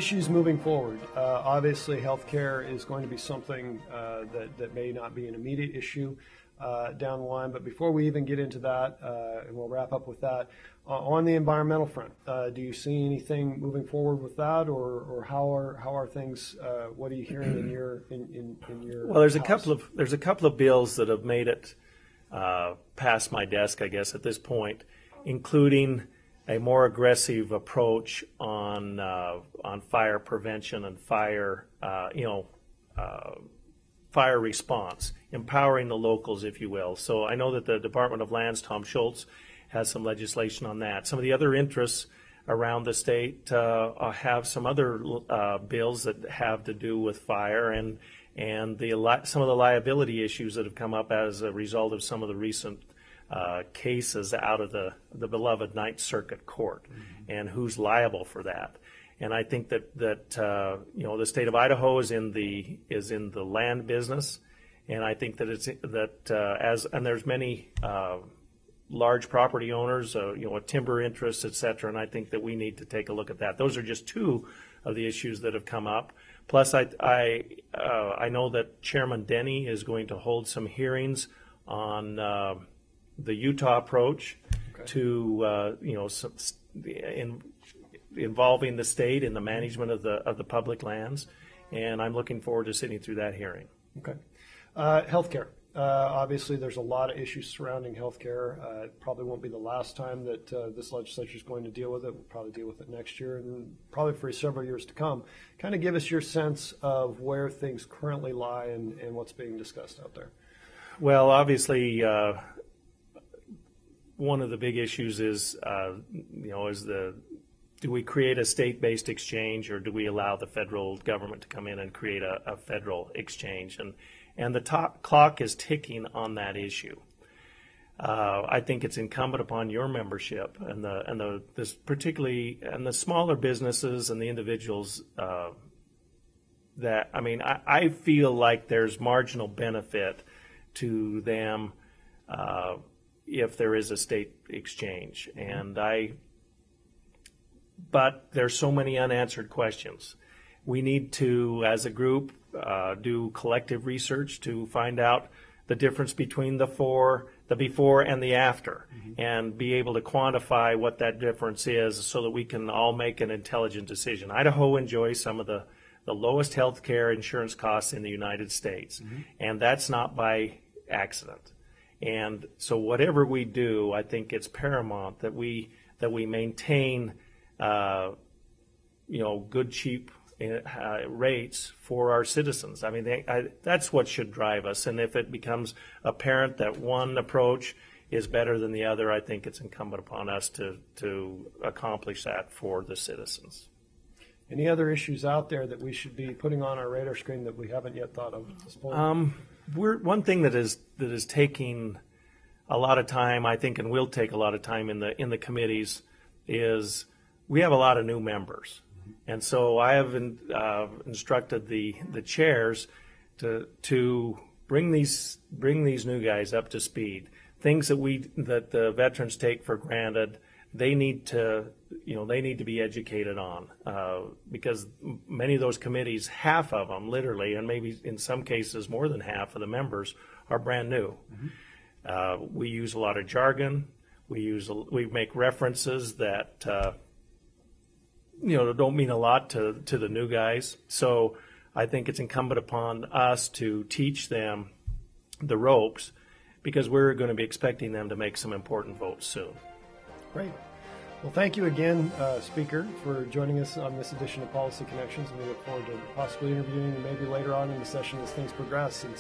issues moving forward. Obviously, healthcare is going to be something that may not be an immediate issue down the line. But before we even get into that, and we'll wrap up with that, on the environmental front, do you see anything moving forward with that, or how are things? What are you hearing in your Well, there's house? a couple of bills that have made it past my desk, I guess, at this point, including a more aggressive approach on fire prevention and fire response, empowering the locals, if you will. So I know that the Department of Lands, Tom Schultz, has some legislation on that. Some of the other interests around the state have some other bills that have to do with fire and some of the liability issues that have come up as a result of some of the recent cases out of the beloved Ninth Circuit Court, and who's liable for that. And I think that the state of Idaho is in the land business, and I think that and there's many large property owners, timber interests, et cetera, and I think that we need to take a look at that. Those are just two of the issues that have come up. Plus, I know that Chairman Denny is going to hold some hearings on the Utah approach to involving the state in the management of the public lands, and I'm looking forward to sitting through that hearing. Okay. Healthcare. Obviously, there's a lot of issues surrounding healthcare. It probably won't be the last time that this legislature is going to deal with it. We'll probably deal with it next year and probably for several years to come. Kind of give us your sense of where things currently lie and what's being discussed out there. Well, obviously, one of the big issues is, do we create a state-based exchange, or do we allow the federal government to come in and create a federal exchange? And the clock is ticking on that issue. I think it's incumbent upon your membership and particularly the smaller businesses and the individuals I feel like there's marginal benefit to them if there is a state exchange, but there's so many unanswered questions. We need to, as a group, do collective research to find out the difference between the before and the after, and be able to quantify what that difference is so that we can all make an intelligent decision. Idaho enjoys some of the lowest health care insurance costs in the United States, and that's not by accident. And so whatever we do, I think it's paramount that we maintain good, cheap rates for our citizens. I mean, that's what should drive us. And if it becomes apparent that one approach is better than the other, I think it's incumbent upon us to accomplish that for the citizens. Any other issues out there that we should be putting on our radar screen that we haven't yet thought of at this point? One thing that is taking a lot of time, I think, and will take a lot of time in the committees, is we have a lot of new members. And so I have instructed the chairs to bring these new guys up to speed. Things that the veterans take for granted, they need to be educated on, because many of those committees, half of them literally, and maybe in some cases more than half of the members, are brand new. We use a lot of jargon. We make references that don't mean a lot to the new guys. So I think it's incumbent upon us to teach them the ropes, because we're going to be expecting them to make some important votes soon. Great. Well, thank you again, Speaker, for joining us on this edition of Policy Connections, and we look forward to possibly interviewing you maybe later on in the session as things progress. And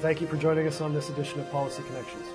thank you for joining us on this edition of Policy Connections.